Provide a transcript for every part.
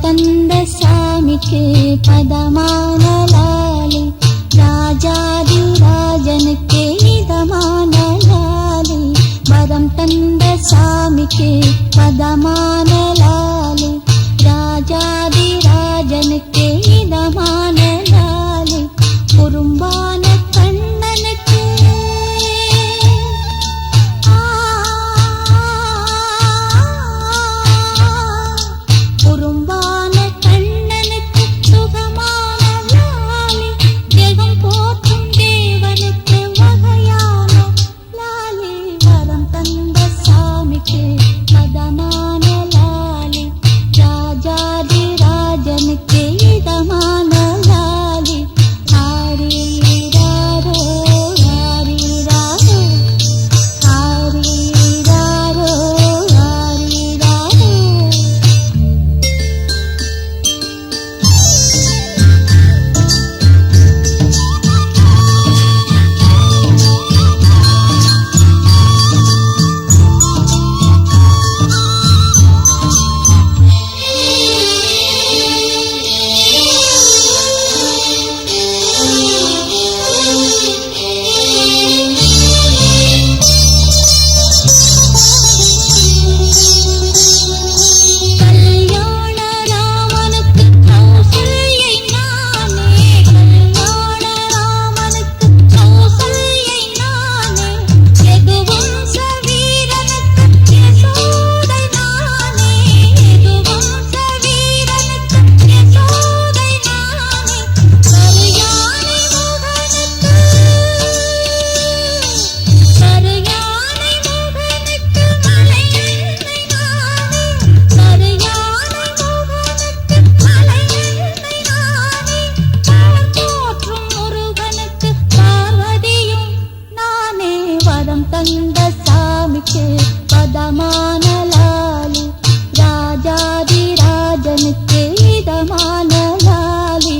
தந்த சாமிக்கு பதமான லாலி, ராஜாதி ராஜனுக்கு இதமான லாலி. வரம் தந்த சாமிக்கு பதமான லாலி, ராஜாதி ராஜனுக்கு இதமான லாலி. குறும்பான கண்ணனுக்கு குறும்பான கண்ணனுக்கு சுகமான லாலி. ஜெகம் போற்றும் தேவனுக்கு வகையான லாலி. வரம் தந்த சாமிக்கு பதமான லாலி, ராஜாதி ராஜனுக்கு இதமான லாலி. ஹரிராரோ ஹரிராரோ ஹரிராரோ ஹரிராரோ. கல்யாண ராமனுக்கு கௌசல்யை நானே, கல்யாண ராமனுக்கு கௌசல்யை நானே. யதுவம்ச வீரனுக்கு யசோதை நானே, யதுவம்ச வீரனுக்கு யசோதை நானே. கருயானை முகனுக்கு கருயானை முகனுக்கு மலையன்னை நானே, கருயானை முகனுக்கு மலையன்னை நானே. பவர் போற்றும் முருகனுக்கு பார்வதியும் நானே. வரம் தந்த சாமிக்கு பதமான லாலி, ராஜாதி ராஜனுக்கு இதமான லாலி.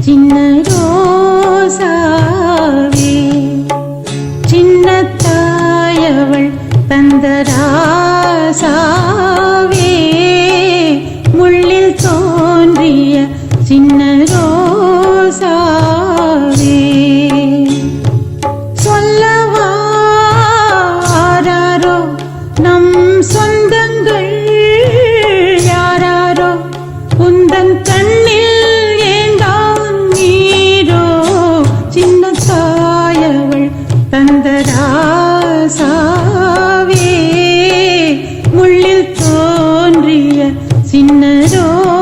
சின்ன ரோசாவே சின்ன தாயவள் தந்த ராசாவே முள்ளில் தோன்றிய சின்ன ரோசாவே சொல்லவாரோ நம் சொந்தங்கள் யாராரோ உந்தன் கண்ணில் ஏந்தான் நீரோ சின்ன தாயவள் தந்த ராசாவே முள்ளில் தோன்றிய சின்ன ரோசாவே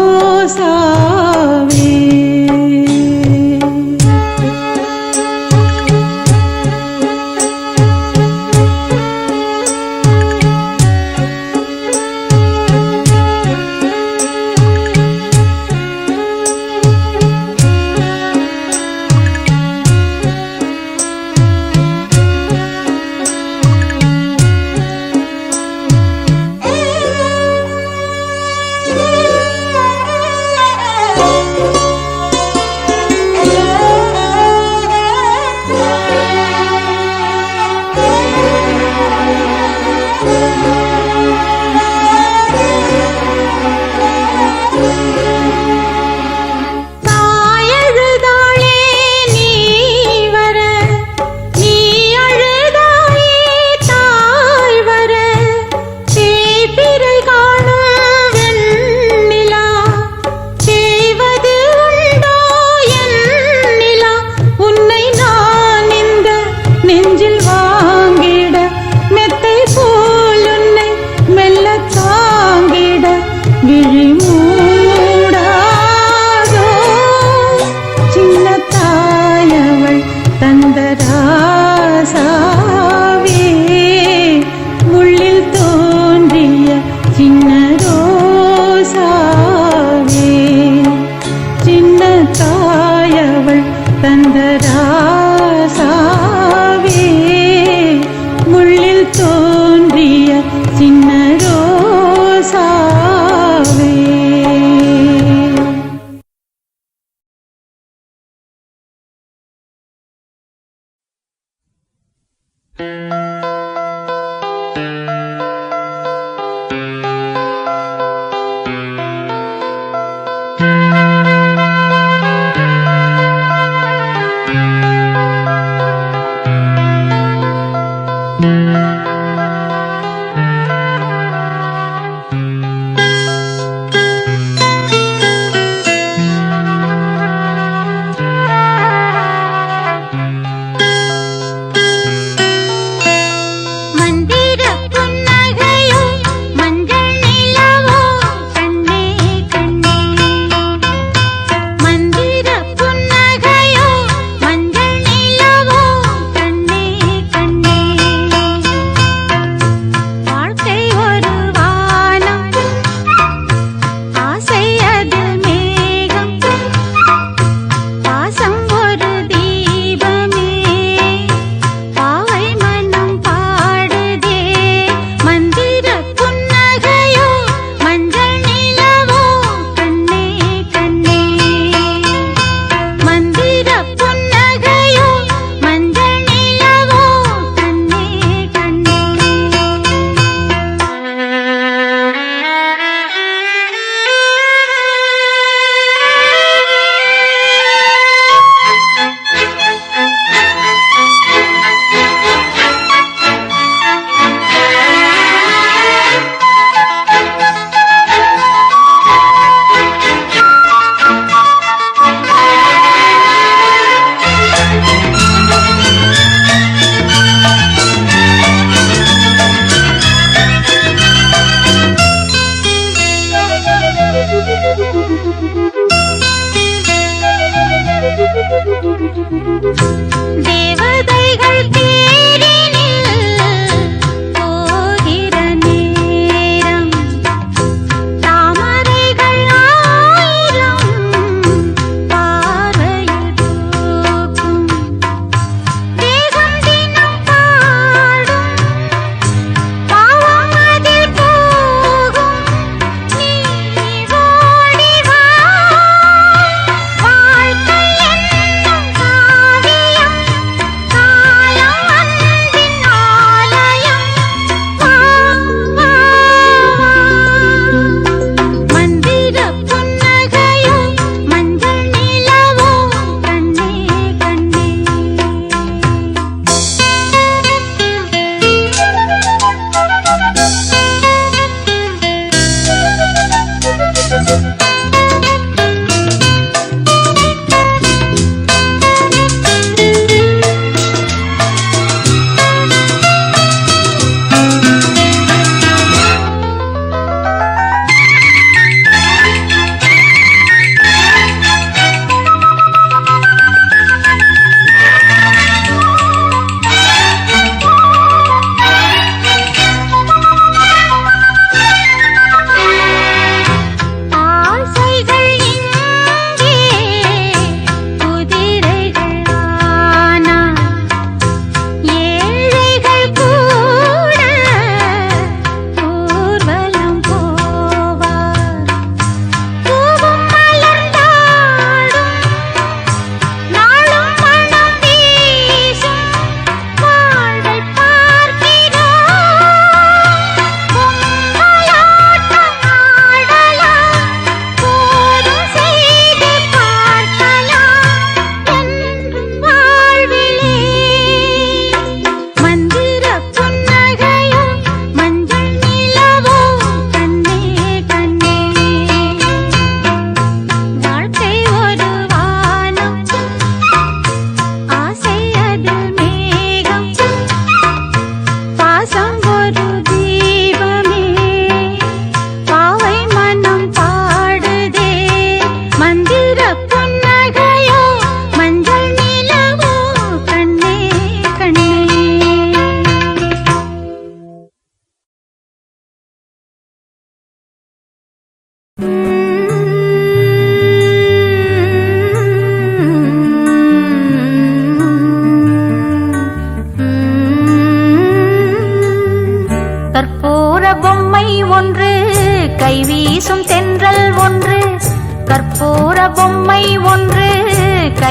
வாழ்க்கை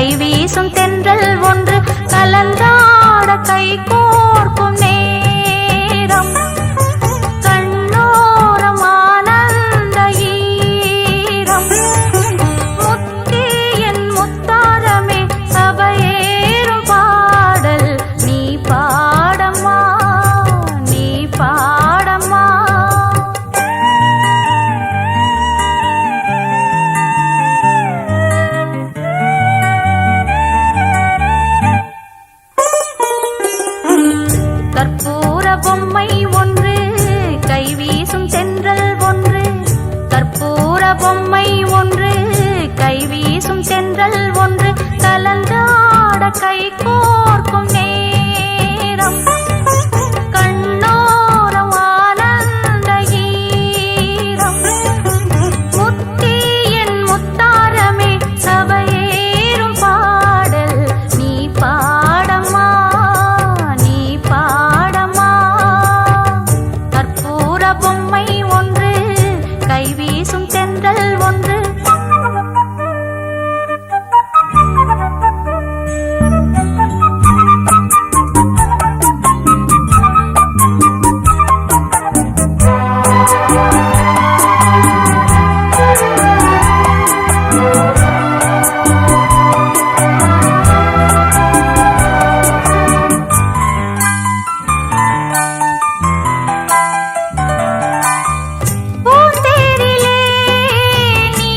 கைவீசும் தென்றல் ஒன்று கலந்தாட கை கோர்க்கும் நேரம் கண்ணோரம் ஆனந்த ஈரம் முத்தே என் முத்தாரமே சபையேறும் பாடல் நீ பாடம்மா நீ பாடம்மா. கற்பூர பொம்மை ஒன்று கைவீசும் தென்றல் ஒன்று கற்பூர பொம்மை ஒன்று கைவீசும் தென்றல் ஒன்று கலந்தாட கை கோர்க்கும் நேரம் கண்ணோரம் ஆனந்த ஈரம் முத்தே என் முத்தாரமே சபையேறும் பாடல் நீ பாடம்மா நீ பாடம்மா. கற்பூர பொம்மை ஒன்று கைவீசும் தென்றல் ஒன்று பூந்தேரிலே நீ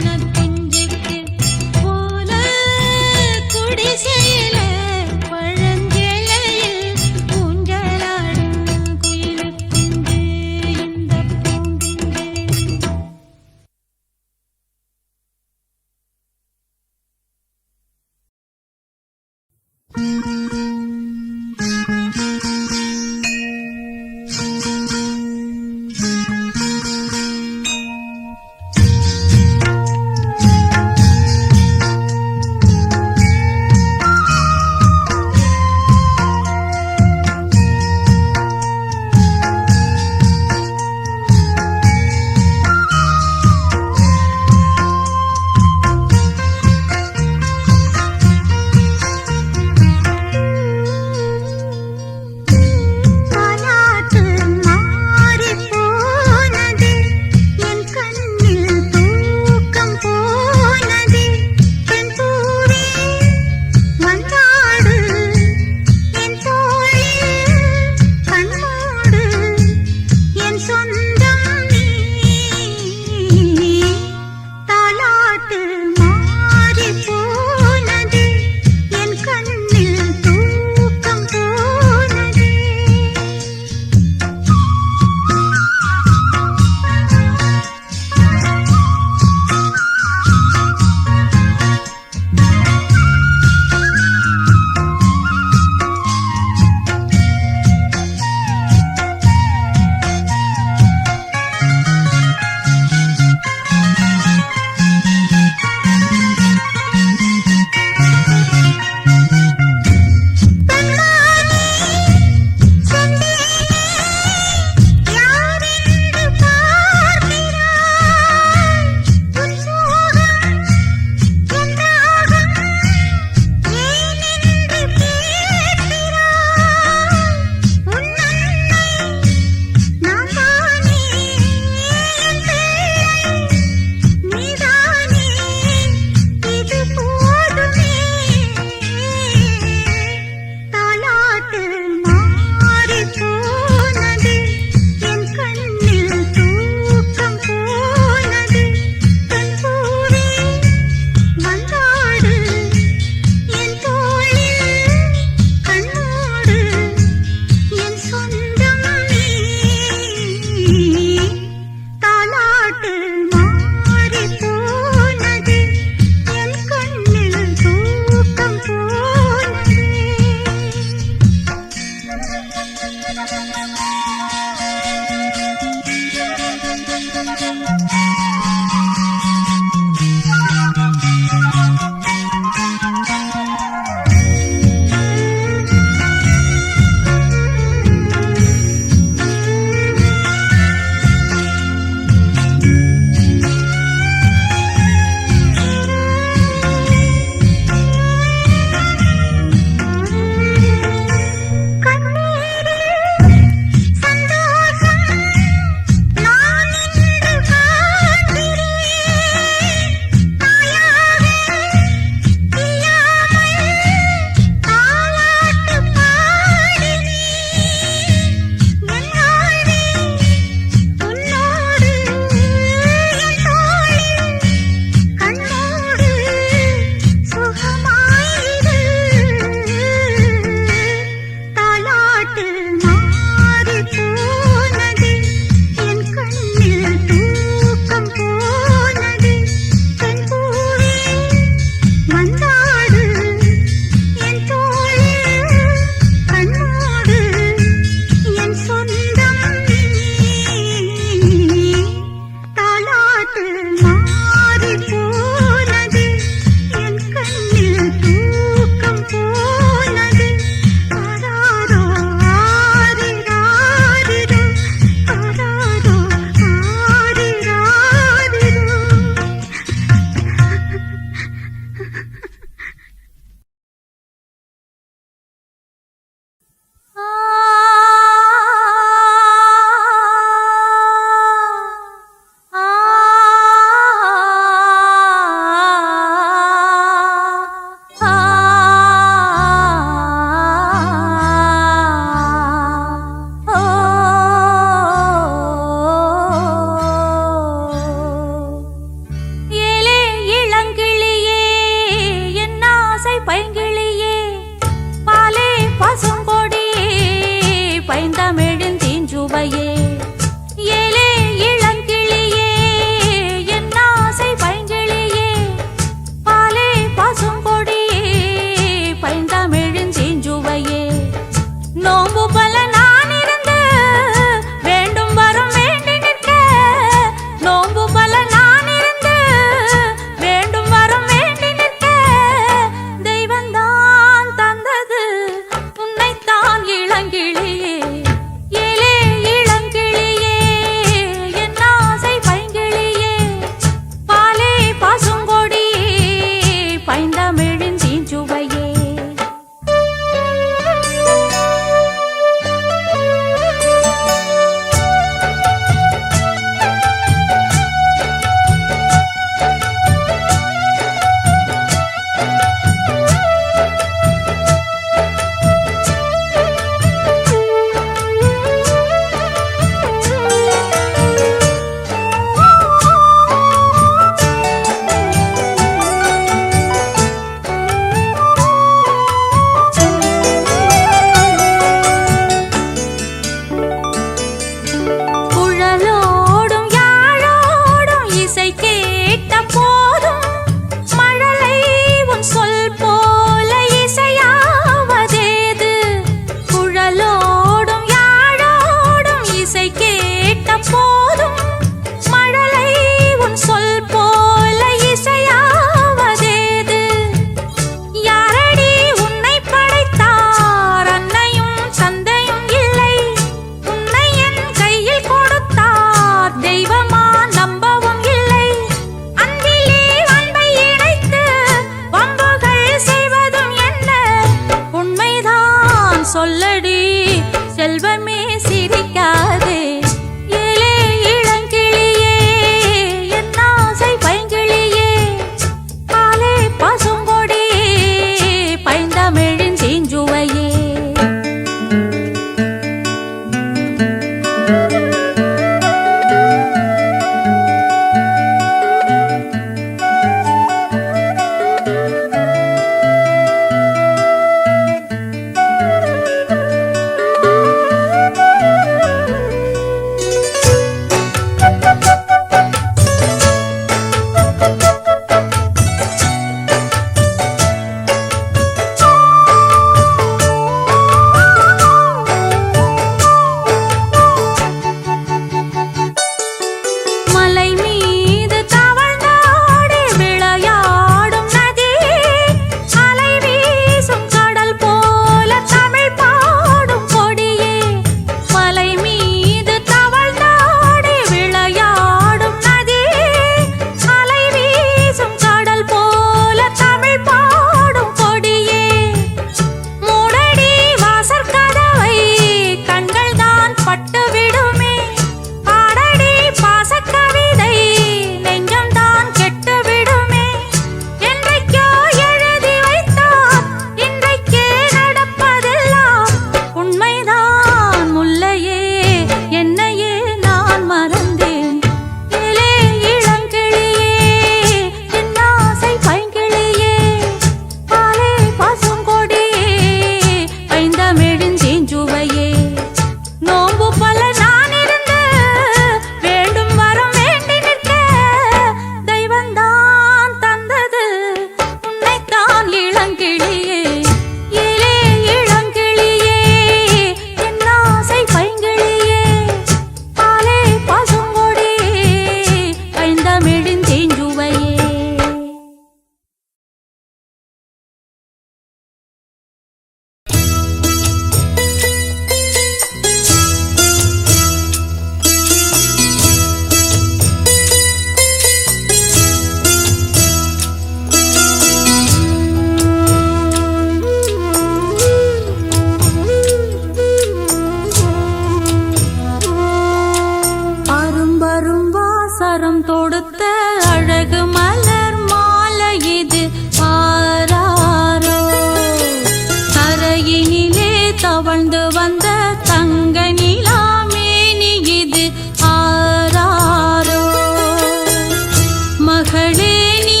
மகளே நீ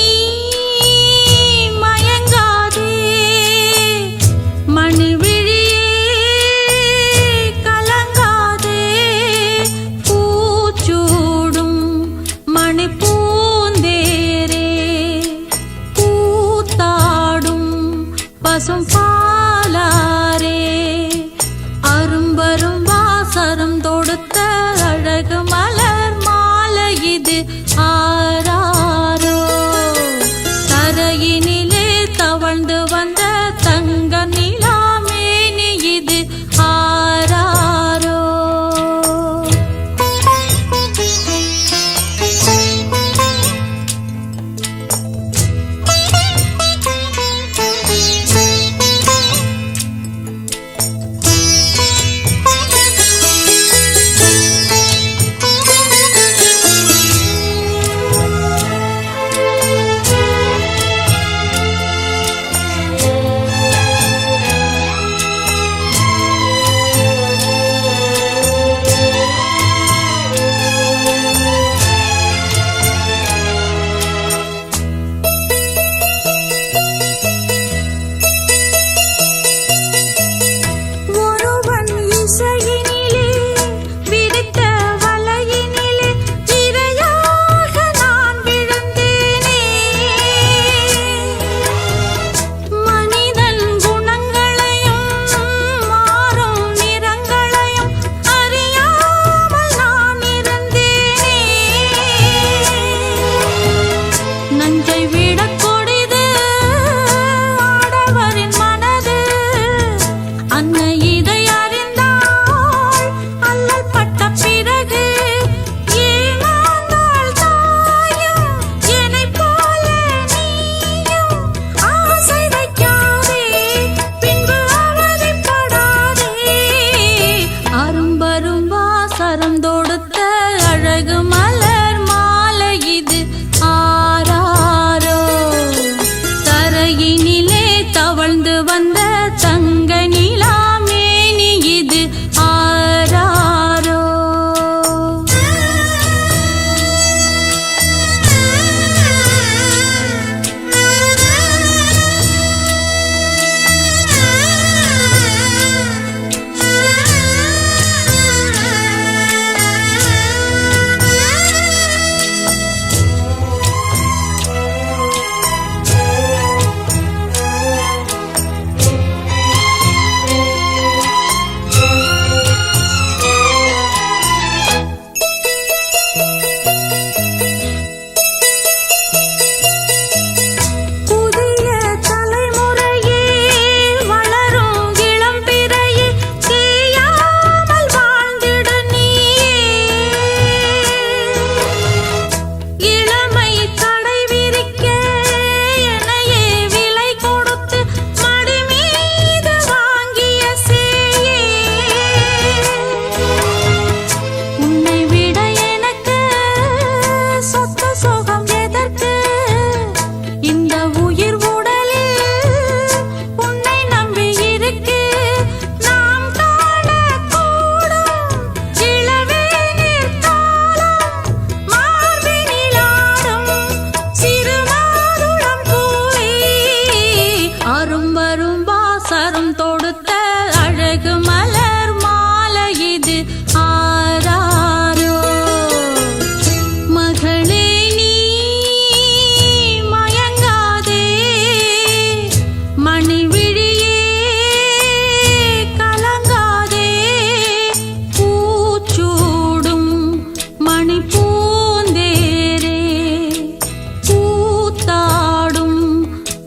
மயங்காதே மணிவிழியே கலங்காதே பூச்சூடும் மணிப்பூந்தேரே கூத்தாடும் பசும் பாலாரே அரும்பரும் வாசரம் தொடுத்த அழகு மலர் மாலை இது ஆராரோ தரையினிலே தவழ்ந்து வந்த தங்க நிலாமேனி இது ஆராரோ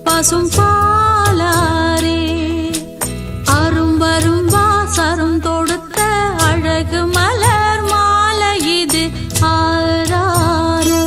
பசும் பாலாரே அரும்பரும் வாசரும் தொடுத்த அழகு மலர் மாலை இது ஆராரோ.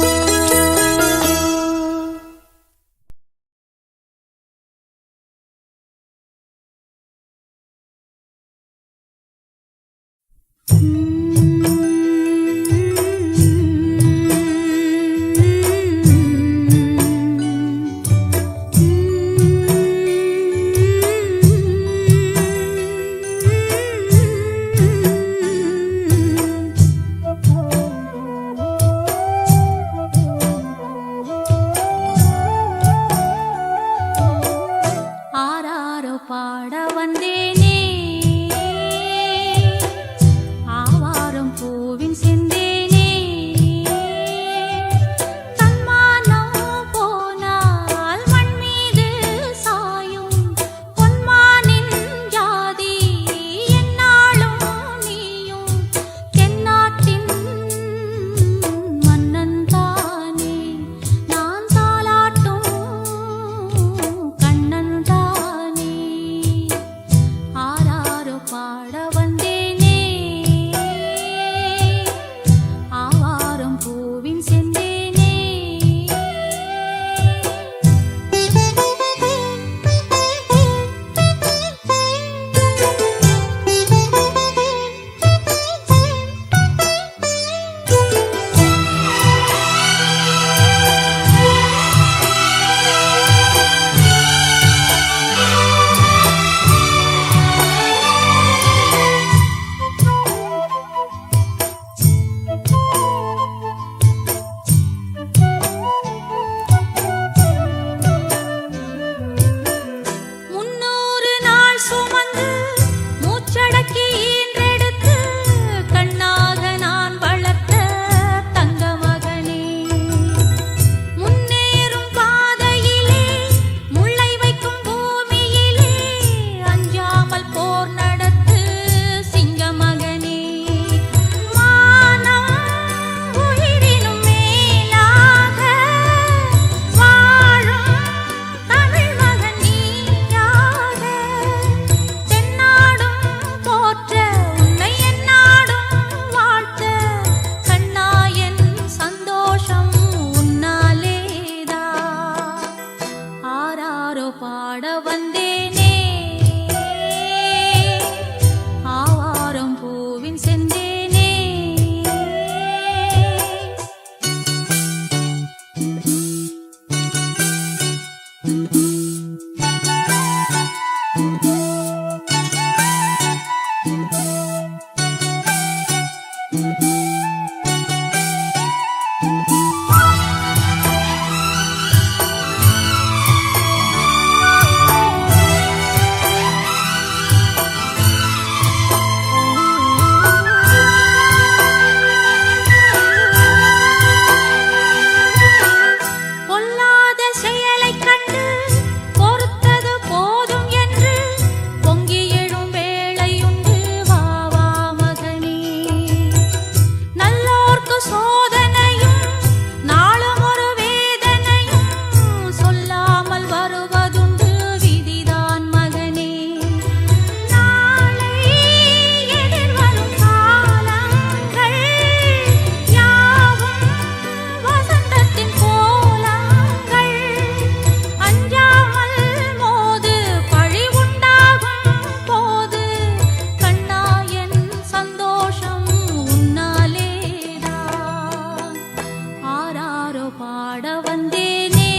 வந்தேனே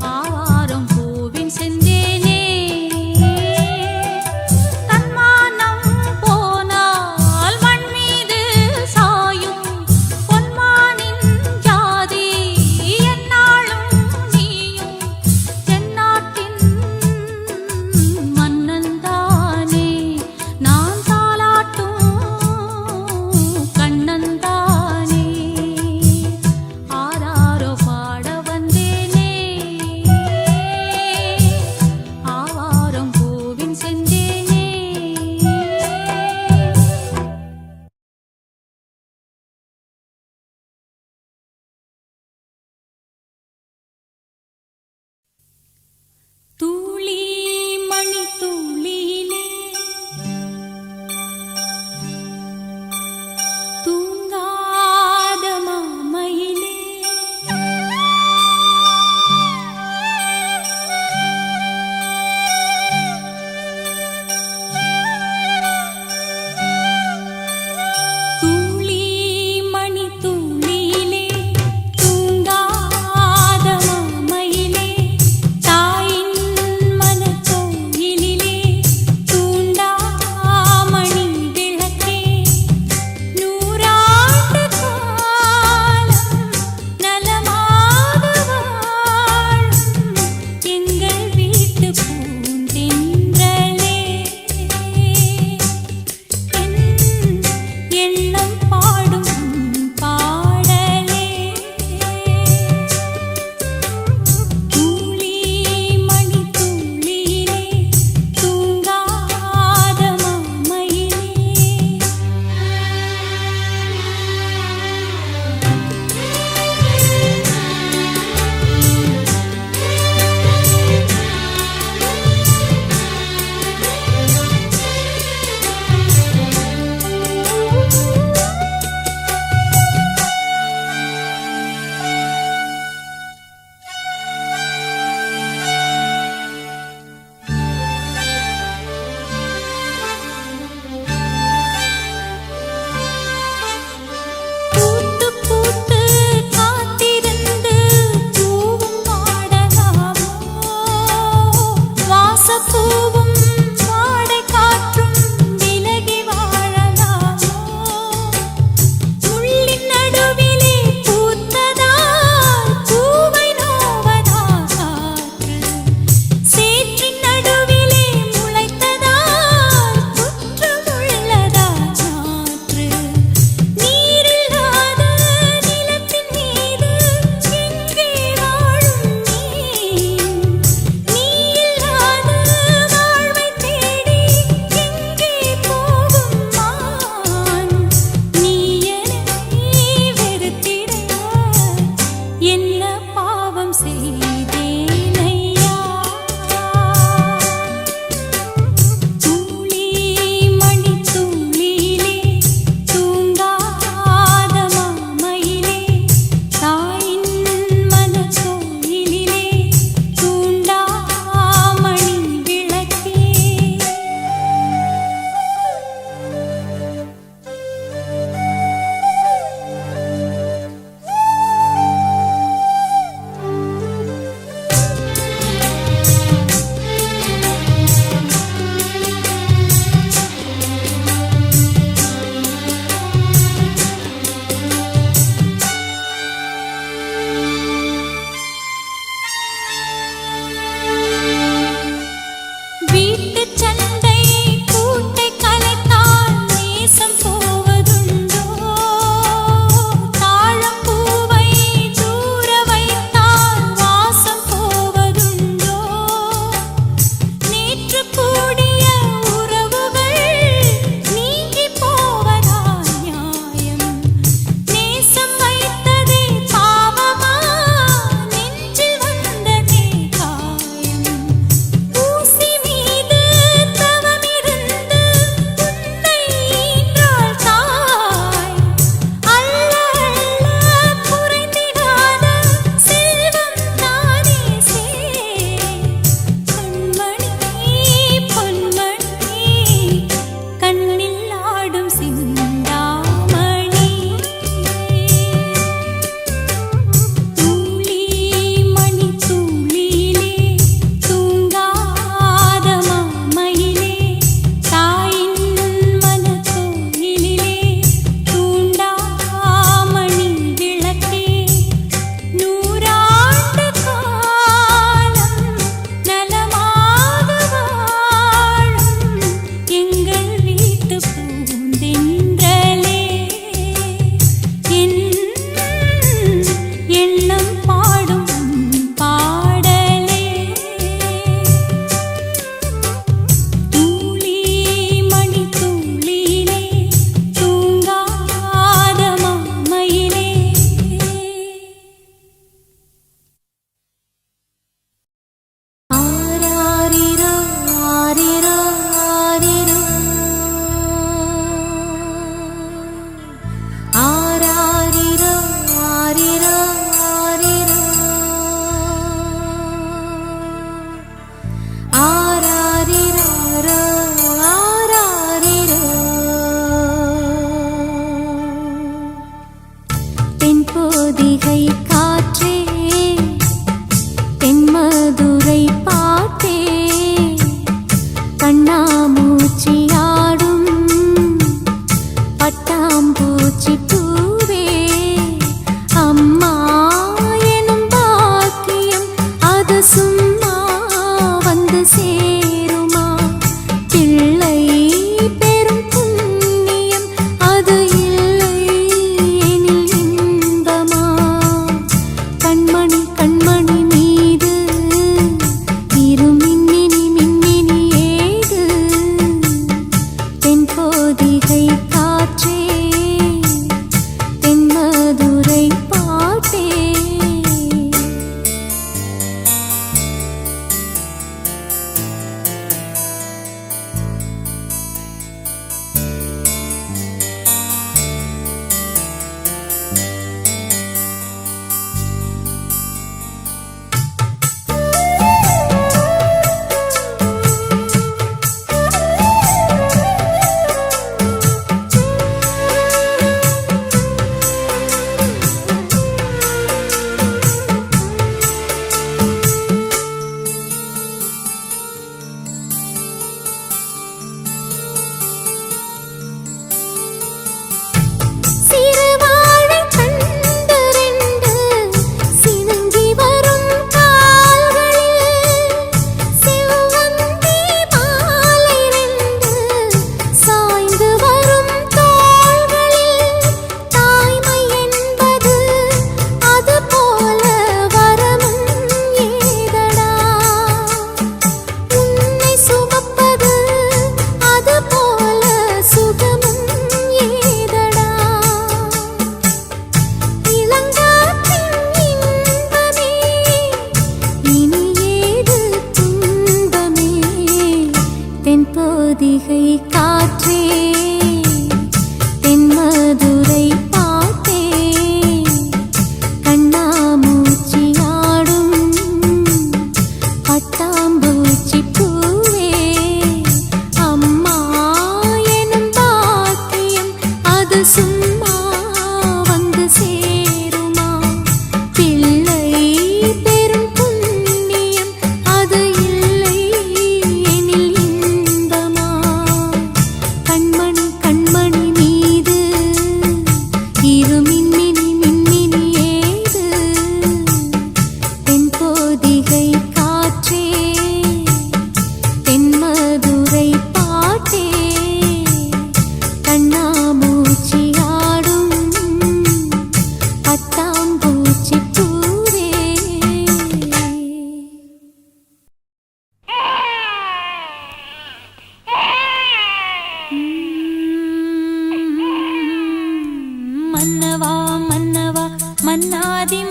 ஆவாரம் பூவின் செந்தேனே தன்மானம் போனால் மண் மீது சாயும் பொன்மானின் ஜாதி என்னாலும் நீயும் தென்னாட்டின் மன்னன்தானே நான் தாலாட்டும் கண்ணன்தானே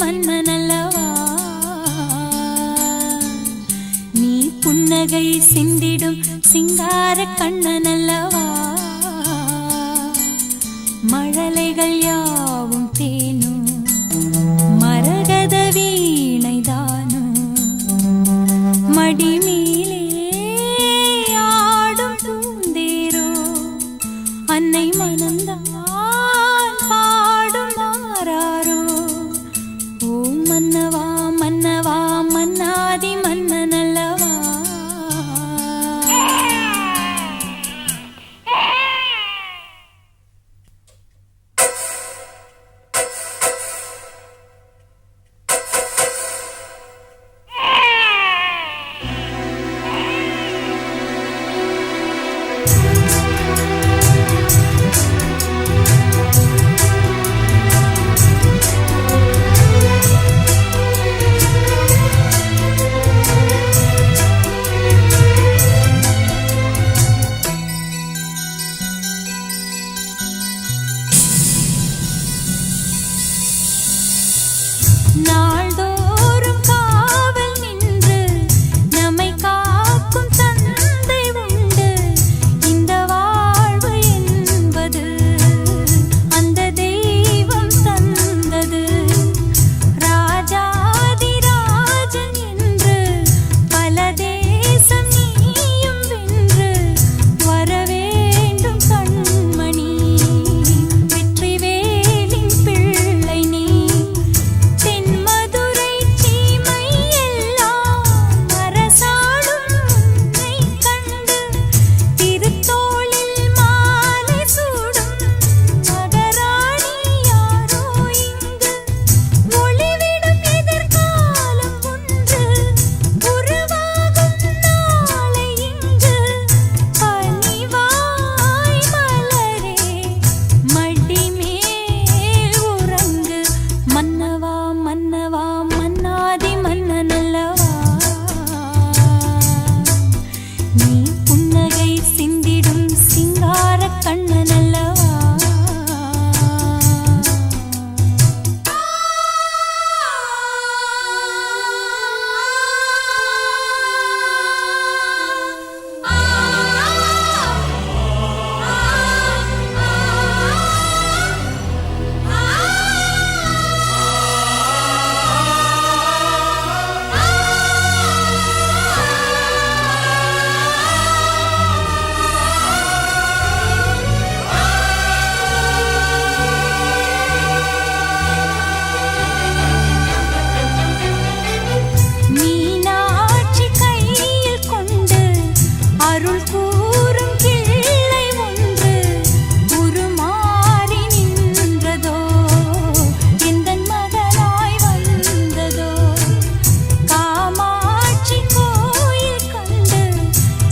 மன்னனல்லவா நீ புன்னகை சிந்திடும் சிங்கார கண்ணனல்லவா மழலைகள் யாவும் தேனும் மரகத வீணைதானும் மடிமேலே ஆடும் பூந்தேரோ அன்னை மனந்தான் பாடும் மாறாரோ ஓ மன்னவா மன்னவா மன்னாதி மன்னனல்லவா நாள்தோறும் காவல் நின்று நம்மை காக்கும் தந்தை உண்டு இந்த வாழ்வு என்பது அந்த தெய்வம் தந்தது ராஜாதி ராஜன் என்று பல தேசம் நீயும் வென்று வரவேண்டும் கண்மணி வெற்றி வேலின் பிள்ளை நீ தென்மதுரை சீமை எல்லாம் அரசாடும் உன்னை கண்டு திருத்தோளில் மாலை சூடும் மகராணி யாரோ இங்கு ஒளிவிடும் எதிர்காலம் ஒன்று உருவாகும் நாளை இங்கு பனிவாய் மலரே மடிமேல் உறங்கு மன்னவா மன்னவா மன்னாதி மன்னனல்லவா நீ புன்னகை சிந்திடும் சிங்கார கண்ணனல்லவா மீனாட்சி கையில் கொண்டு அருள் கூறும் கிள்ளை ஒன்று உருமாறி நின்றதோ எந்தன் மகனாய் வந்ததோ காமாட்சி கோயில் கண்டு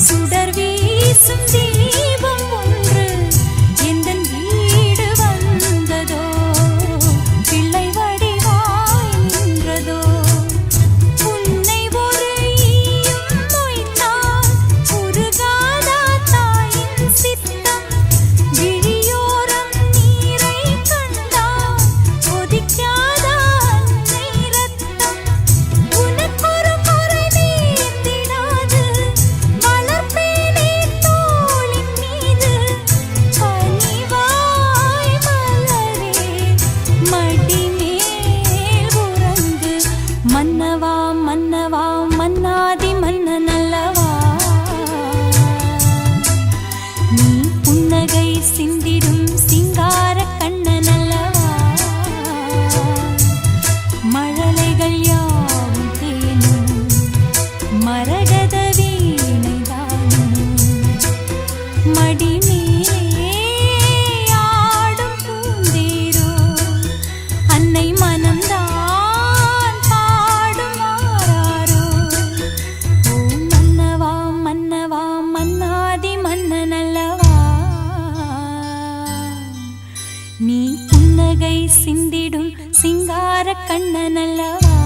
சுடர் வீசும் தீபம் ஒன்று எந்தன் வீடு வந்ததோ பிள்ளை வடிவாய் நின்றதோ உன்னை ஒரு ஈயும் மொய்த்தால் உருகாதா தாயின் சித்தம் விழியோரம் நீரை கண்டால் கொதிக்காதா அன்னை ரத்தம் உனக்கொரு குறை நேர்ந்திடாது வளர்ப்பேனே தோளின் மீது பனிவாய் மலரே மடிமேல் உறங்கு மன்னவா மன்னவா மன்னாதி மன்னனல்லவா நீ புன்னகை சிந்திடும் சிங்கார கண்ணனல்லவா மழலைகள் யாவும் தேனும் மரகத வீணைதானும் மடிமேலே ஆடும் பூந்தேரோ அன்னை மனம்தான் பாடும் மாறாரோ ஓ மன்னவா மன்னவா மன்னாதி மன்னனல்லவா நீ புன்னகை சிந்திடும் சிங்கார கண்ணனல்லவா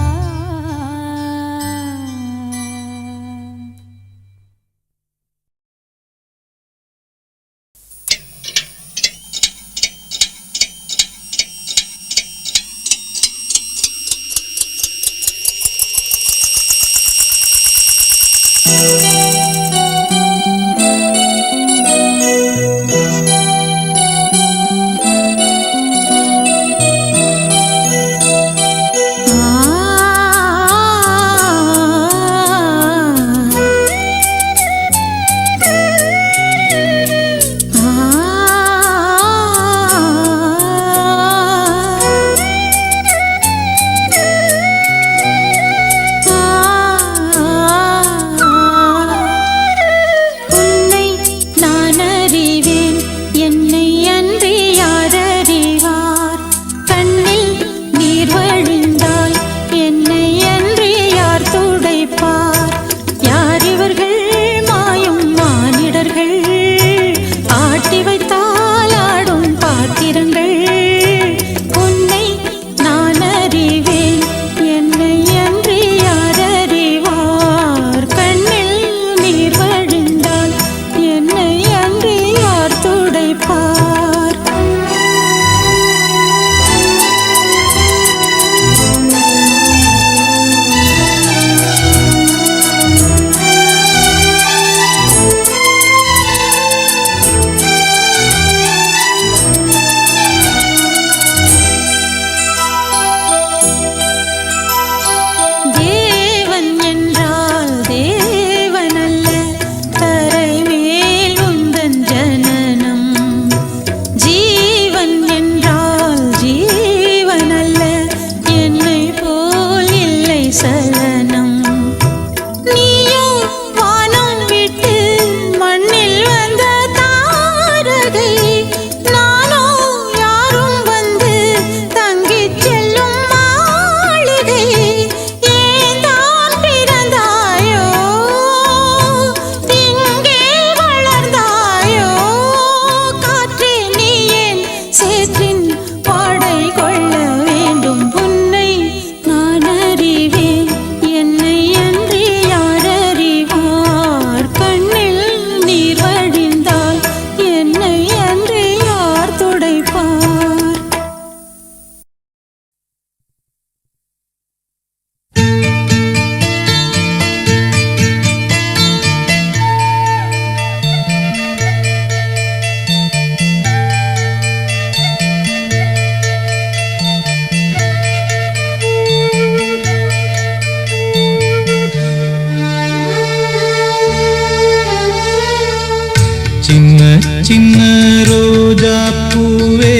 சின்ன ரோஜா பூவே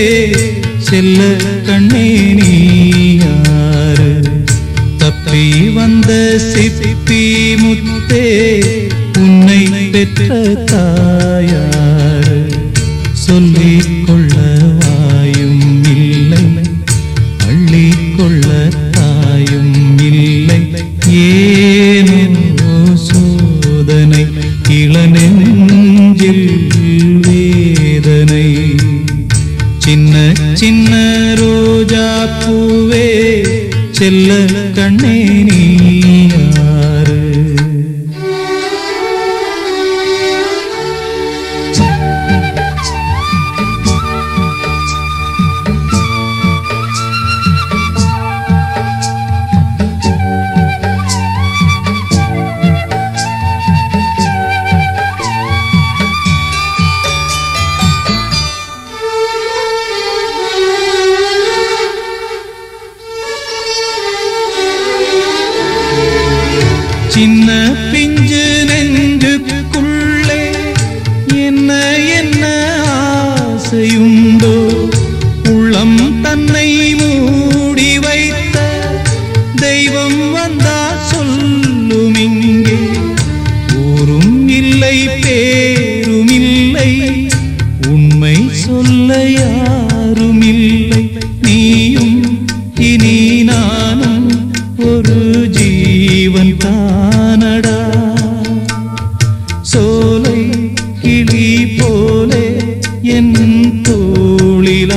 செல்ல கண்ணே நீ யாரு தப்பி வந்த சிப்பி முத்தே உன்னை பெற்ற தாயாரு சொல்லிக் கொள்ள வாயும் இல்லை அள்ளிக் கொள்ள தாயும் இல்லை ஏனோ சோதனை இளநெஞ்சில் வேதனை சின்ன சின்ன ரோஜா பூவே செல்ல கண்ணே நீ யாரு சின்ன பிஞ்சு நெஞ்சுக்குள்ளே என்ன என்ன ஆசையுண்டோ உள்ளம் தன்னை மூடி வைத்த தெய்வம் வந்தா சொல்லும் இங்கே ஊரும் இல்லை பேரும் இல்லை உண்மை சொல்ல யாரும் இல்லை நீயும் இனி நானும் ஒரு ஜீவன் தானடா சோலை கிளி போலே என் தோளிலாடடா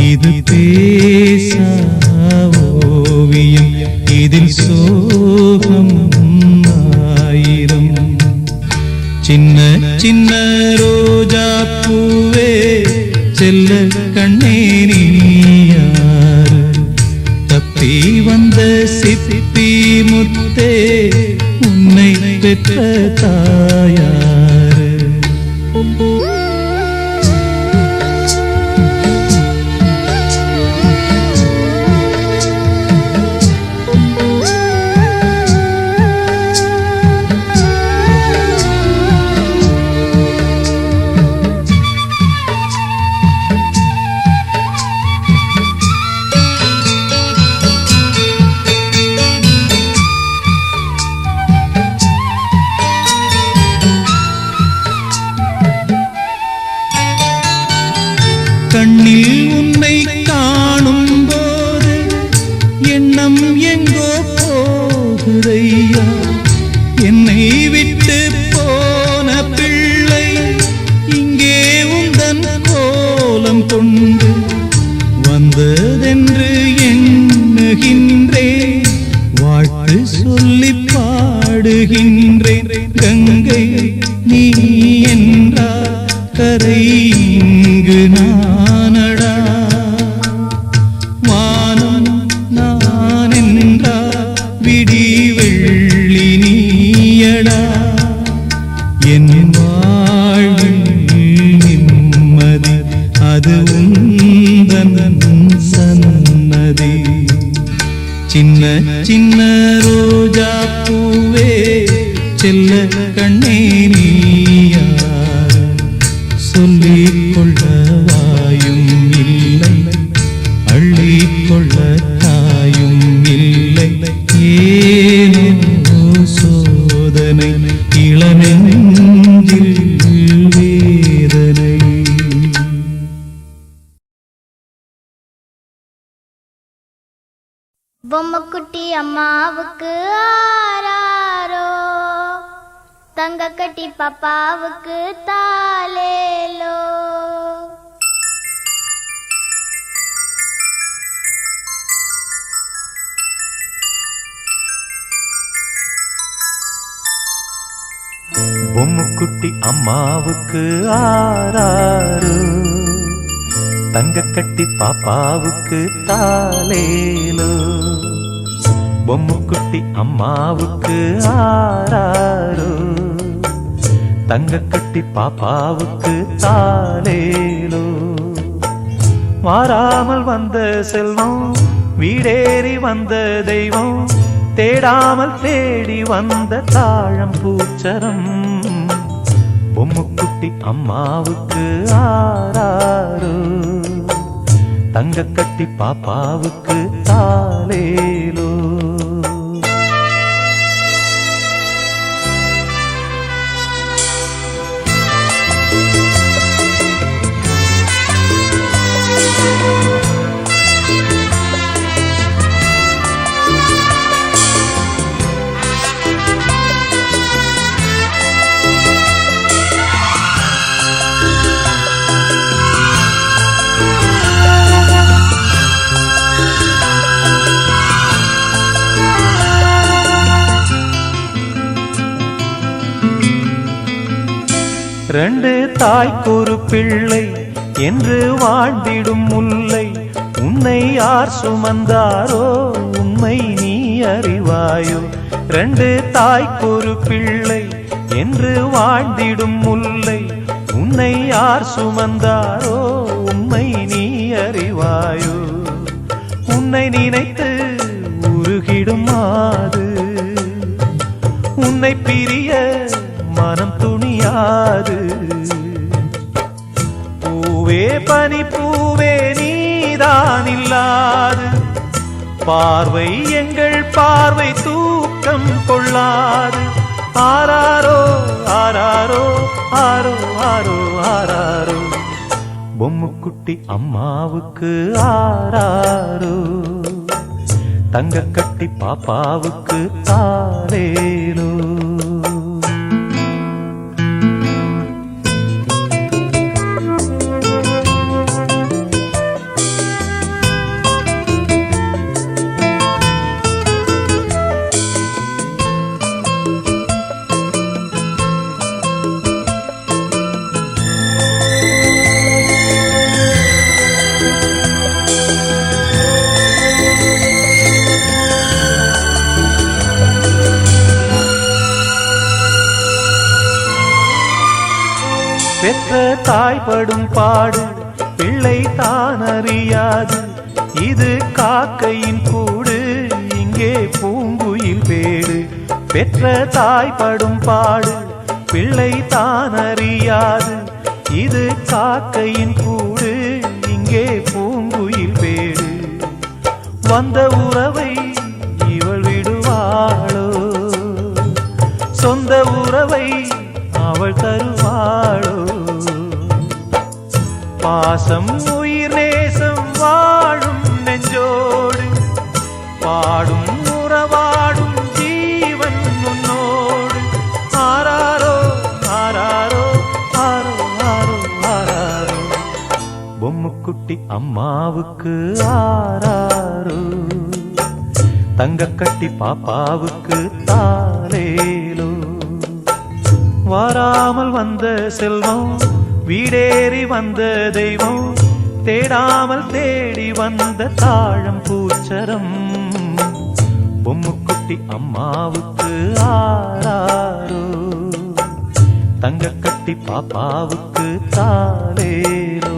இது பேசா ஓவியம் இதில் சோகம் ஆயிரம் சின்ன சின்ன ரோஜா பூவே செல்ல கண்ணே நீ யாரு தப்பி தப்பி வந்த சிப்பி முத்தே உன்னை பெற்ற தாயாரு. கண்ணில் உன்னை காணும் போது எண்ணம் எங்கோ போகுதையா. என்னை விட்டு போன பிள்ளை இங்கே உந்தன் கோலம் கொண்டு வந்ததென்று எண்ணுகின்றேன். வாழ்த்து சொல்லி பாடுகின்றேன். கங்கை நீ என்றார் கரை இங்கு நானடா. வானம் நான் என்றார் விடி வெள்ளி நீயடா. என் வாழ்வில் நிம்மதி அது உந்தன் சன்னதி. சின்ன சின்ன ரோஜா பூவே செல்ல கண்ணே நீயா. சொல்லிக் கொள்ள வாயும் இல்லை, அள்ளிக் கொள்ள தாயும் இல்லை. ஏனோ சோதனை இளநெஞ்சில் வேதனை. பொம்மைக்குட்டி அம்மாவுக்கு ஆராரோ, தங்க கட்டி பாப்பாவுக்கு தாலேலோ. பொம்முக்குட்டி அம்மாவுக்கு ஆராரோ, தங்க கட்டி பாப்பாவுக்கு தாலேலோ. பொம்முக்குட்டி அம்மாவுக்கு ஆராரோ, தங்க கட்டி பாப்பாவுக்கு தாலேலோ. மாறாமல் வந்த செல்வம் வீடேறி வந்த தெய்வம், தேடாமல் தேடி வந்த தாழம் பூச்சரம். பொம்முக்குட்டி அம்மாவுக்கு ஆராரோ, தங்க கட்டி பாப்பாவுக்கு தாலேலோ. ரெண்டு தாய்க்கொரு பிள்ளை என்று வாழ்ந்திடும் முல்லை, உன்னை யார் சுமந்தாரோ உண்மை நீ அறிவாயோ. ரெண்டு தாய்க்கொரு பிள்ளை என்று வாழ்ந்திடும் முல்லை, உன்னை யார் சுமந்தாரோ உண்மை நீ அறிவாயோ. உன்னை நினைத்து உருகிடும் மாது, உன்னை பிரிய மனம் துணியாது. பூவே பனி பூவே நீதான் இல்லாது, பார்வை எங்கள் பார்வை தூக்கம் கொள்ளாது. ஆராரோ ஆராரோ ஆரோ ஆரோ ஆராரோ, பொம்முக்குட்டி அம்மாவுக்கு ஆராரோ, தங்க கட்டி பாப்பாவுக்கு தாலேலோ. பெற்ற தாய்படும் பாடு பிள்ளை தான் அறியாது. இது காக்கையின் கூடு, இங்கே பூங்குயில் வேடு. பெற்ற தாய்படும் பாடு பிள்ளை தான் அறியாது. இது காக்கையின் கூடு, இங்கே பூங்குயில் வேடு. வந்த உறவை இவள் விடுவாளோ, சொந்த உறவை அவள் தருவாளோ. பாசம் உயிர் நேசம் வாழும் நெஞ்சோடு பாடும் உறவாடும் ஜீவன் முன்னோடு. ஆராரோ ஆராரோ ஆரோ ஆரோ ஆராரோ, பொம்முக்குட்டி அம்மாவுக்கு ஆராரோ, தங்கக்கட்டி பாப்பாவுக்கு தாலேலோ. வாராமல் வந்த செல்வம் வீடேறி வந்த தெய்வம், தேடாமல் தேடி வந்த தாழம் பூச்சரம். பொம்முக்குட்டி அம்மாவுக்கு ஆராரோ, தங்கக்கட்டி பாப்பாவுக்கு தாலேலோ.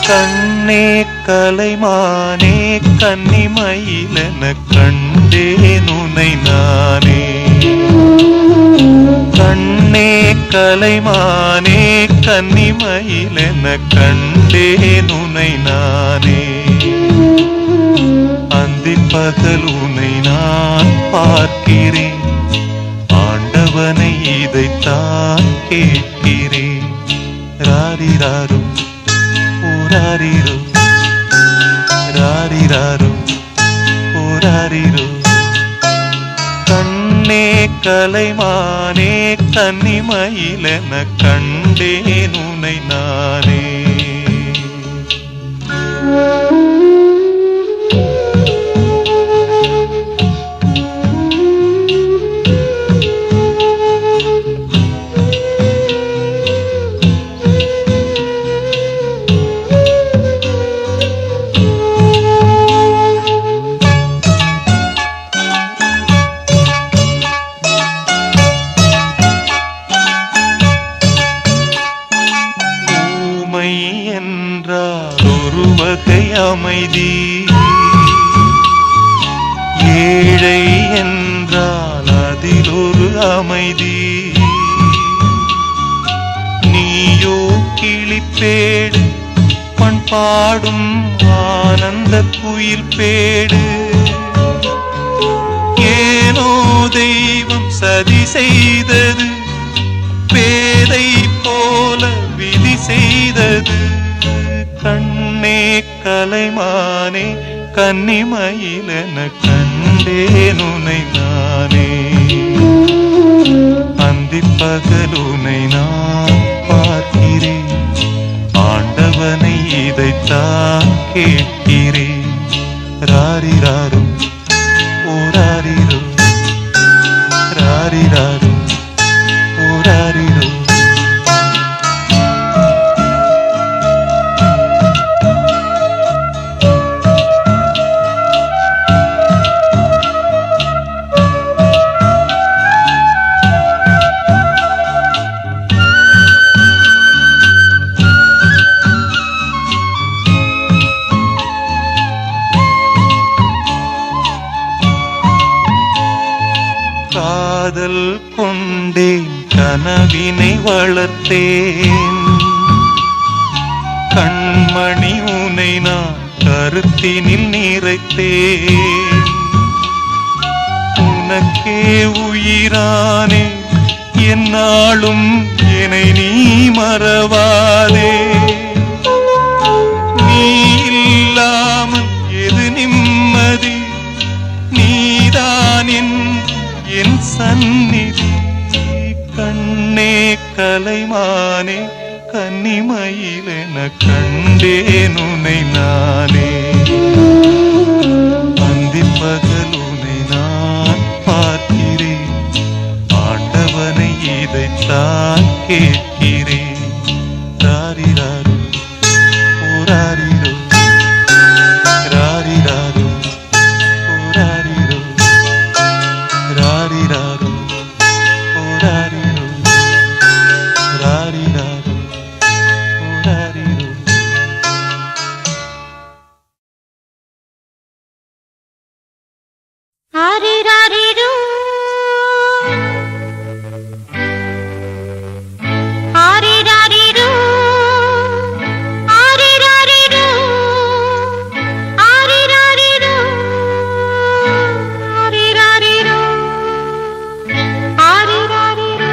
கண்ணே கலைமானே கன்னிமயிலென கண்டேன் உனை நானே. கண்ணே கலைமானே கன்னிமயிலென கண்டேன் உனை நானே. அந்திப் பகல் உனை நான் பார்க்கிறேன், ஆண்டவனை இதைத்தான் கேட்கிறேன். ராரிராரு ஓராரிரோ ராரிராரு ஓராரிரோ. கண்ணே கலைமானே கன்னிமயிலென கண்டேன் உனை நானே. அமைதி ஏழை என்றால் அதில் ஒரு அமைதி. நீயோ கிளிப்பேடு பண்பாடும் ஆனந்த குயில் பேடு. ஏனோ தெய்வம் சதி செய்தது, பேதை போல விதி செய்தது. கண்ணே கலைமானே கன்னிமயிலென கண்டேன் உனை நானே. அந்திப் பகல் உனை நான் பார்க்கிறேன், ஆண்டவனை இதைத்தான் கேட்கிறேன். ராரிராரு ஓராரிரோ ராரிராரு ஓராரிரோ. காதல் கொண்டேன் கனவினை வளர்த்தேன், கண்மணி உனை நான் கருத்தினில் நிறைத்தேன். உனக்கே உயிரானே என்னாலும் என்னை நீ மறவாதே. நீ இல்லாமல் எது நிம்மதி, நீதான் என் சந்நிதி. கண்ணே கலைமானே கன்னிமயிலென கண்டேன் உனை நானே அந்திப்பகல் உனை நான் பார்க்கிறேன் ஆண்டவனை இதைத்தான் கேட்கிறேன் ராரிராரோ ஓராரிரோ ராரிராரோ ஓராரிரோ ராரிராரோ ஓராரிரோ ராரிராரோ ஓராரிரோ ஆரிராரிரோ ஆரிராரிரோ ஆரிராரிரோ ஆரிராரிரோ ஆரிராரிரோ ஆரிராரிரோ ஆரிராரிரோ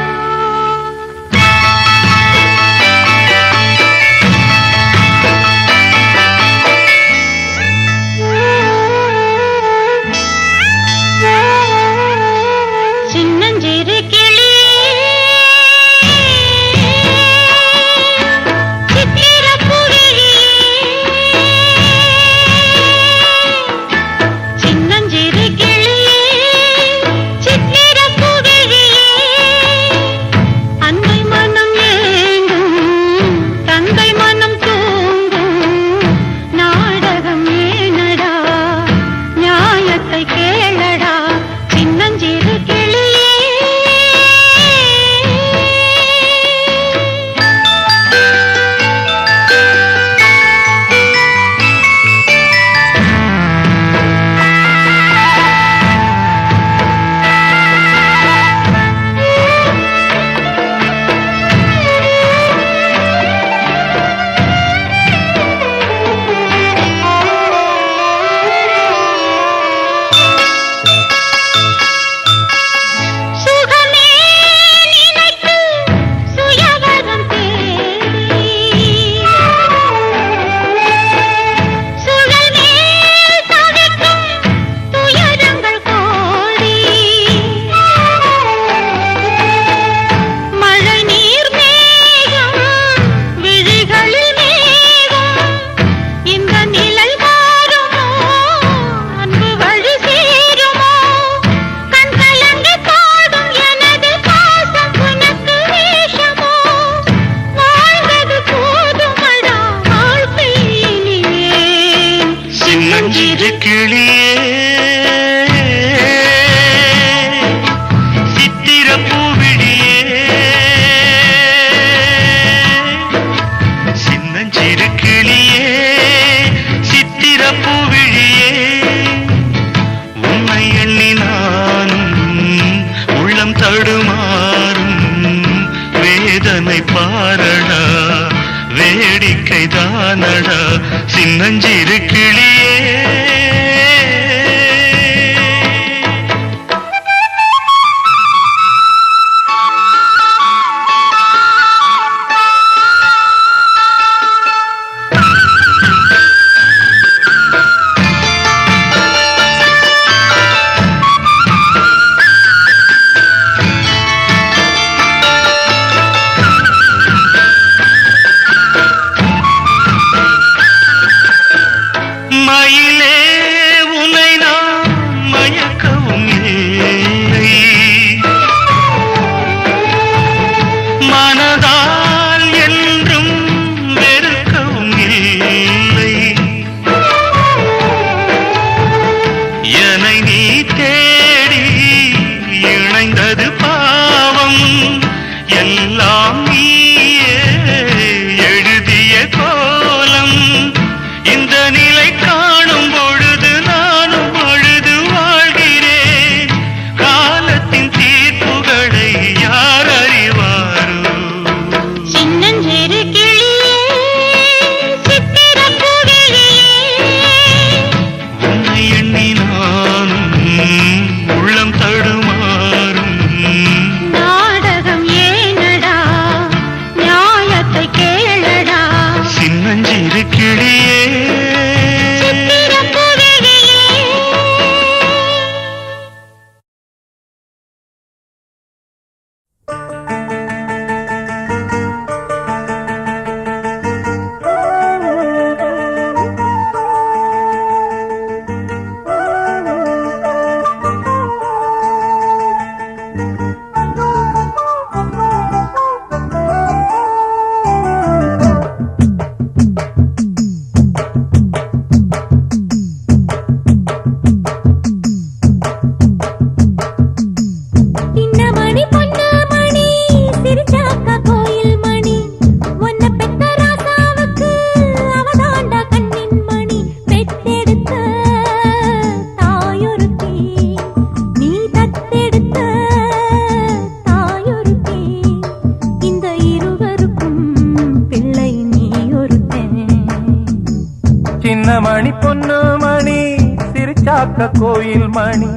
சிரிச்சாக்க கோயில் மணி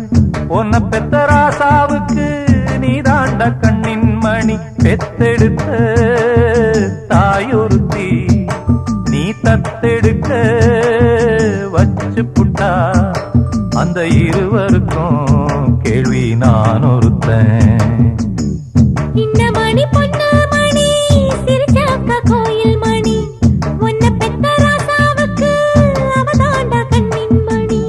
உன்னை பெத்த ராசாவுக்கு நீ தாண்ட கண்ணின் மணி பெத்தெடுத்த தாயொருத்தி நீ தத்தெடுக்க வச்சு புட்டா அந்த இருவருக்கும் கேள்வி நான் ஒருத்தன். இந்த மணி பொன்ன மணி சிரிச்சாக்க கோயில் மணி உன்னை பெத்த ராசாவுக்கு அவதாண்ட கண்ணின் மணி.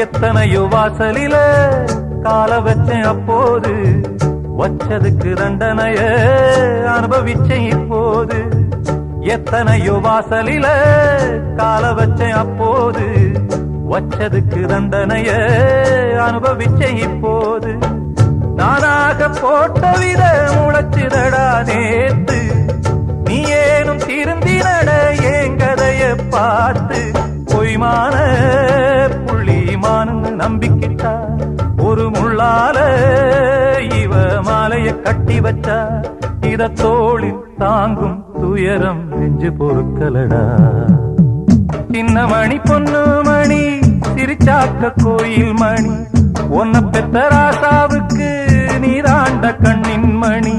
எத்தனையோ வாசலில கால வச்சேன் அப்போது வச்சதுக்கு தண்டனைய அனுபவிச்சேன் இப்போது. எத்தனையோ வாசலில கால வச்சேன் அப்போது வச்சதுக்கு தண்டனைய அனுபவிச்சேன் இப்போது. நானாக போட்ட வித முளைச்சிதடா நேத்து நீ ஏனும் திருந்தினட என் கதைய பார்த்து. பொய்மான புள்ளிமானு நம்பிக்கிட்டா ஒரு முள்ளால இவ மாலைய கட்டி வச்சா. இத தோளில் தாங்கும் துயரம் நெஞ்சு பொறுக்கலடா. சின்ன மணி பொண்ணு மணி சிரிச்சாக்க கோயில் மணி உன்னை பெத்த ராசாவுக்கு நீராண்ட கண்ணின் மணி.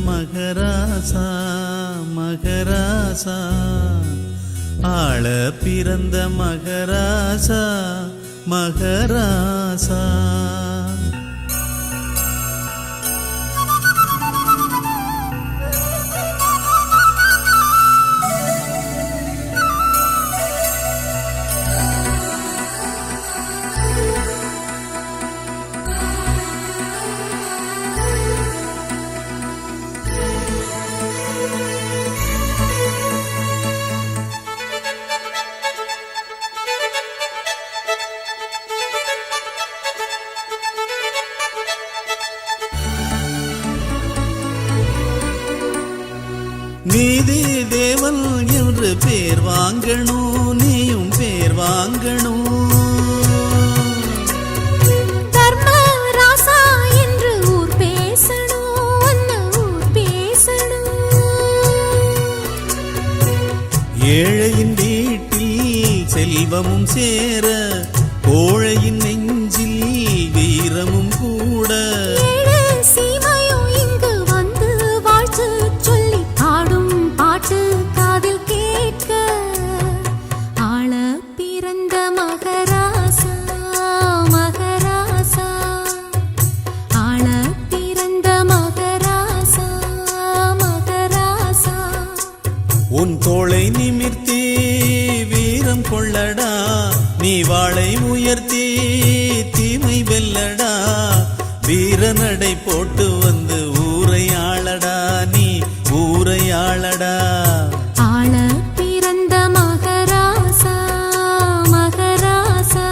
மகராசா மகராசா ஆள பிறந்த மகராசா மகராசா. ஏழையின் வீட்டில் செல்வமும் சேர கோழையின் நெஞ்சில் வீரமும் கூட. ஏழு சீமையும் இங்கு வந்து வாழ்த்து சொல்லி பாடும் பாட்டு காதில் கேட்க ஆள பிறந்த மகராசா மகராசா ஆள பிறந்த மகராசா மகராசா. உன் தோளை நிமிர்த்தி வீரம் கொள்ளடா, நீ வாளை உயர்த்தி தீமை வெல்லடா. வீரநடை போட்டு வந்து ஊரை ஆளடா, நீ ஊரை ஆளடா. ஆள பிறந்த மகராசா மகராசா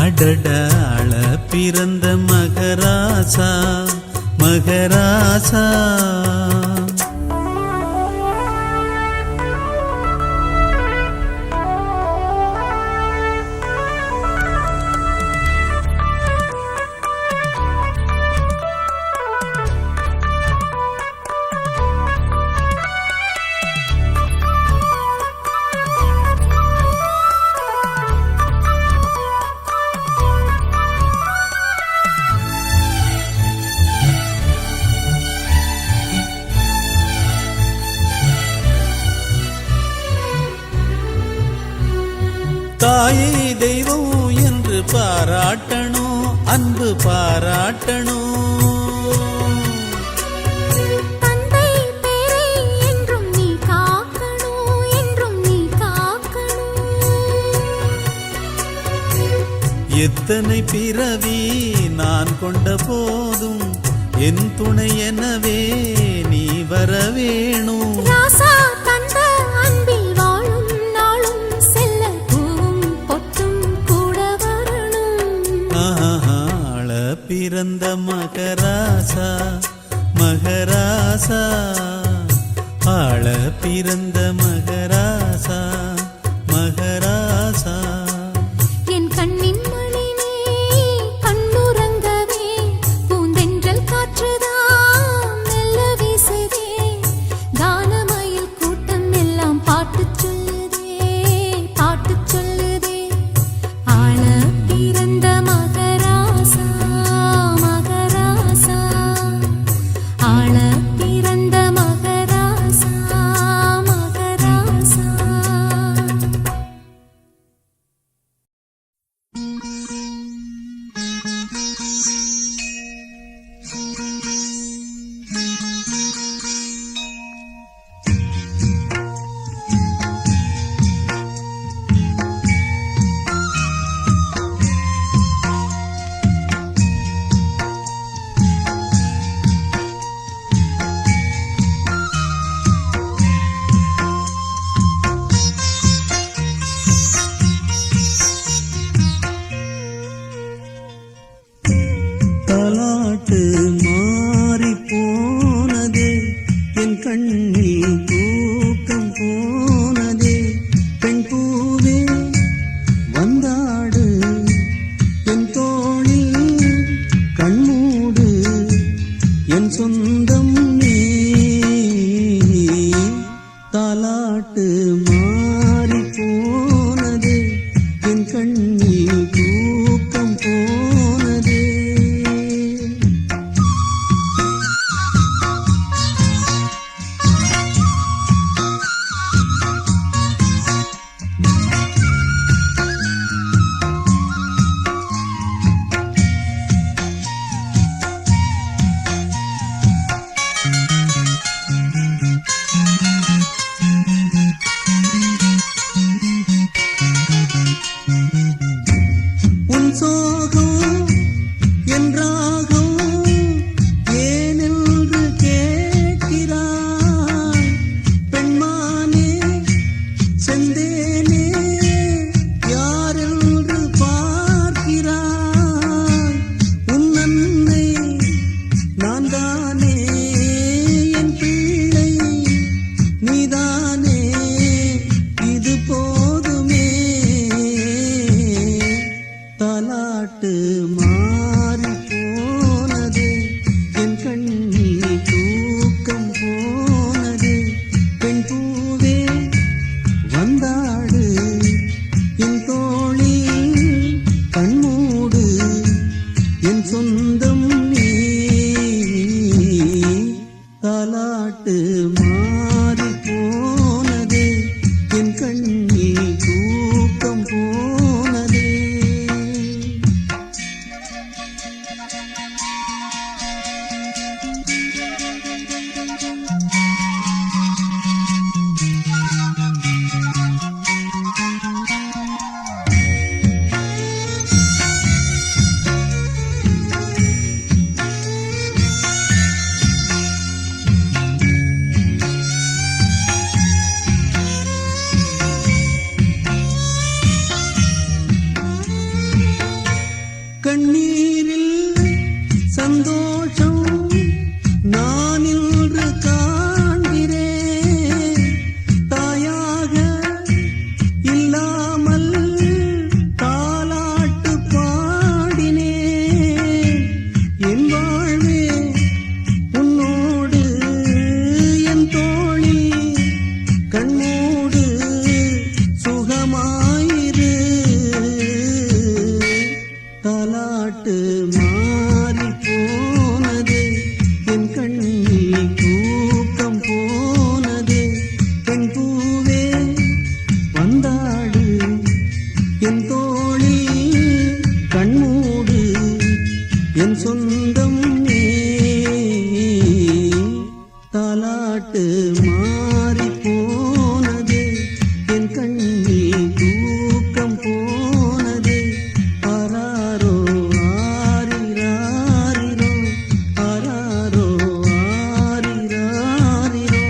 அடடா ஆள பிறந்த மகராசா மகராசா. தாயே தெய்வம் என்று பாராட்டணும், அன்பு பாராட்டணும். தந்தை பேரை என்றும் நீ காக்கணும் என்றும் நீ காக்கணும். எத்தனை பிறவி நான் கொண்ட போதும் என் துணை எனவே நீ வர வேணும். ராசா தந்த அன்பில் வாழும் நாளும் செல்ல பூவும் பொட்டும் கூட வரணும். ஆள பிறந்த மகராசா மகராசா. ஆள பிறந்த மகராசா மகராசா. என் கண்ணின் மணி நீ கண்ணுறங்கவே பூந்தென்றல் காற்றுதான் மெல்ல வீசுதே. கானமயில் கூட்டம் எல்லாம் பாட்டு சொல்லுதே பாட்டு சொல்லுதே. ஆள பிறந்த மகராசா மகராசா ஆள பிறந்த மகராசா மகராசா. தாலாட்டு மாறி போனதே, என் கண்ணில் தூக்கம் போனதே. பெண் பூவே வந்தாடு, என் தோளில் கண்மூடு, என் சொந்தம் நீ. தாலாட்டு மாறி போனதே, என் கண்ணில் தூக்கம் போனதே. கண்ணோடு சுகமாயிரு தாலாட்டு மாறி போனதே என் கண்ணில் தூக்கம் போனதே பெண் பூவே வந்தாடு என் தோழி கண்மூடு என் சொந்தம் நீ தாலாட்டு மாறி போனதே என் கண்ணில் தூக்கம் போனதே ஆராரோ ஆரிராரிரோ ஆராரோ ஆரிராரிரோ.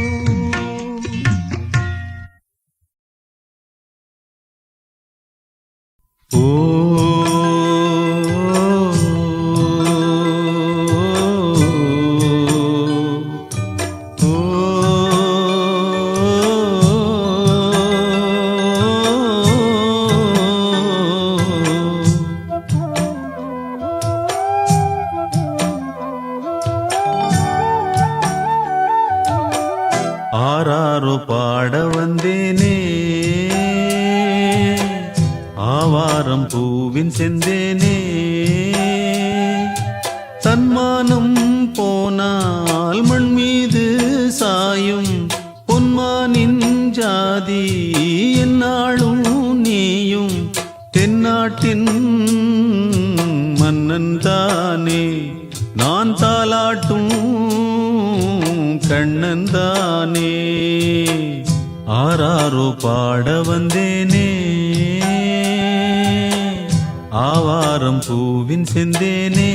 ஆராரோ பாட வந்தேனே ஆவாரம் பூவின் செந்தேனே தன்மானம் போனால் மண் மீது சாயும் பொன்மானின் ஜாதி என்னாலும் நீயும் தென்னாட்டின் மன்னன் தானே நான் தாலாட்டும் கண்ணந்தானே ஆராரோ பாட வந்தேனே ஆவாரம் பூவின் செந்தேனே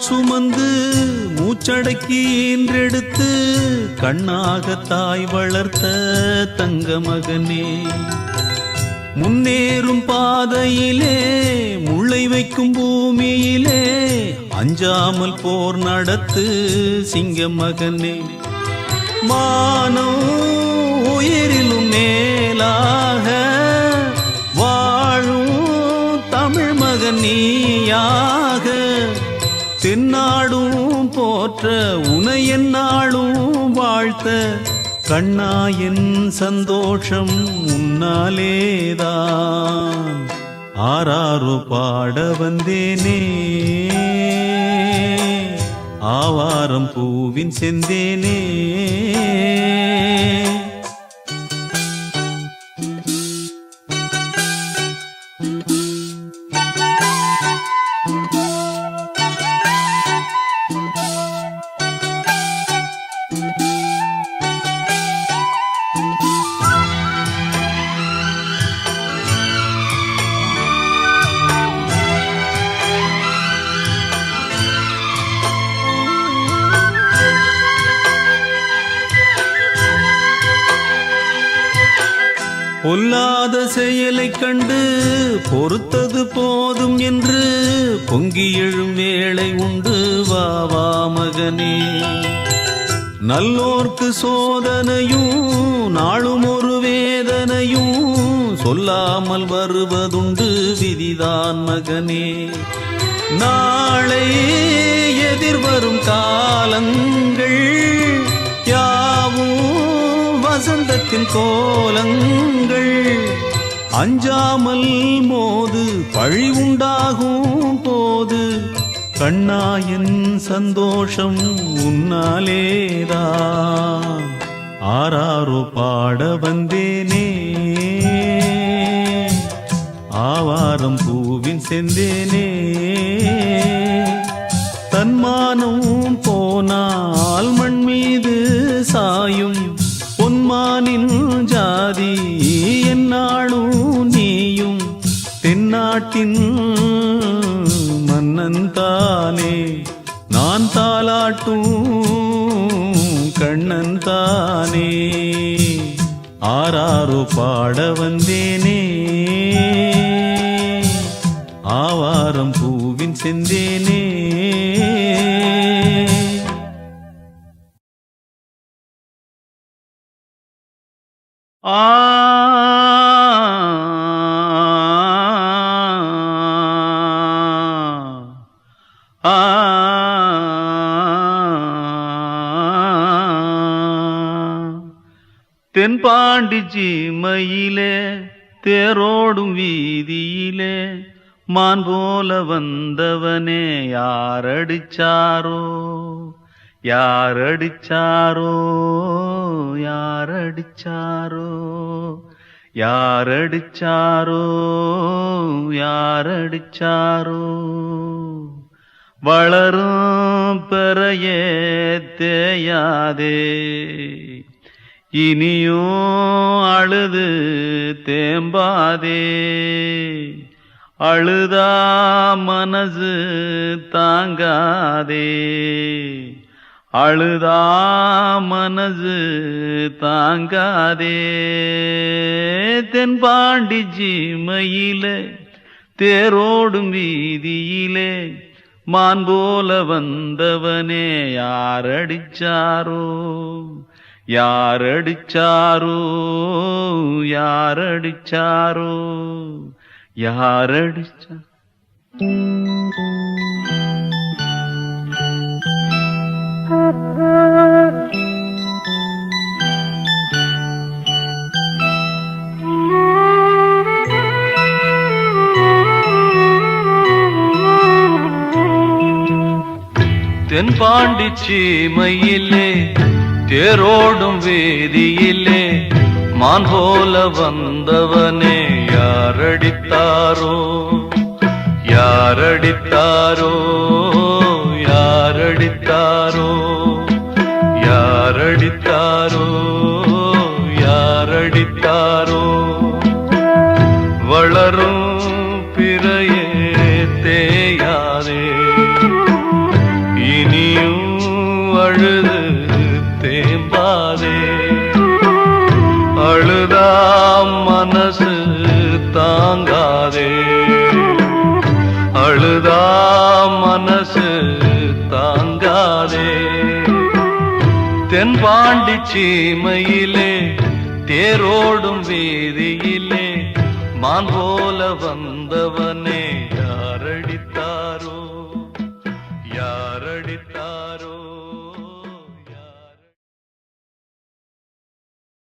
சுமந்து மூச்சடக்கி ஈன்றெடுத்து கண்ணாக தாய் வளர்த்த தங்க மகனே முன்னேறும் பாதையிலே முளை வைக்கும் பூமியிலே அஞ்சாமல் போர் நடத்து சிங்க மகனே மானம் உயிரிலும் மேலாக வாழும் தமிழ் மகன் நீயாக தென்னாடும் போற்ற உனை என்னாலும் வாழ்த்த கண்ணா என் சந்தோஷம் உன்னாலேதான் ஆராரோ பாட வந்தேனே ஆவாரம் பூவின் செந்தேனே பொல்லாத செயலைக் கண்டு பொறுத்தது போதும் என்று பொங்கி எழும் வேளை உண்டு வா வா மகனே நல்லோர்க்கு சோதனையும் நாளும் ஒரு வேதனையும் சொல்லாமல் வருவதுண்டு விதிதான் மகனே நாளை எதிர்வரும் காலங்கள் யாவும் வசந்தத்தின் கோலங்கள் அஞ்சாமல் மோது பழி உண்டாகும் போது கண்ணாயன் சந்தோஷம் உன்னாலேதான் ஆராரோ பாட வந்தேனே ஆவாரம் பூவின் செந்தேனே தன்மானம் போனால் மண் மீது சாயும் பொன்மானின் ஜாதி என்னாலும் நீயும் தென்னாட்டின் மன்னன் தானே நான் நான் தாலாட்டும் கண்ணன் தானே ஆராரோ பாட வந்தேனே ஆவாரம் பூவின் செந்தேனே ஆ தென்பாண்டி சீமையிலே தேரோடும் வீதியிலே மான் போல வந்தவனே யாரடிச்சாரோ யாரடிச்சாரோ யாரடிச்சாரோ யாரடிச்சாரோ யாரடிச்சாரோ வளரும் பெறையே தேயாதே இனியும் அழுது தேம்பாதே அழுதா மனசு தாங்காதே அழுதா மனசு தாங்காதே தென்பாண்டி சீமையிலே தேரோடும் வீதியிலே மான் போல வந்தவனே யாரடிச்சாரோ யாரடிச்சாரோ யாரடிச்சாரோ யாரடிச்சா தென்பாண்டி சீமையிலே தேரோடும் வேதியிலே மான் போல வந்தவனே யாரடித்தாரோ யாரடித்தாரோ யாரடித்தாரோ யாரடித்தாரோ யாரடித்தாரோ வளரும் பிறையே தேயாதே இனியும் அழுது தேம்பாதே அழுதா மனசு தாங்காதே அழுதா மனசு தாங்காதே தென்பாண்டி சீமையிலே தேரோடும் வீதியிலே மான் போல வந்தவனே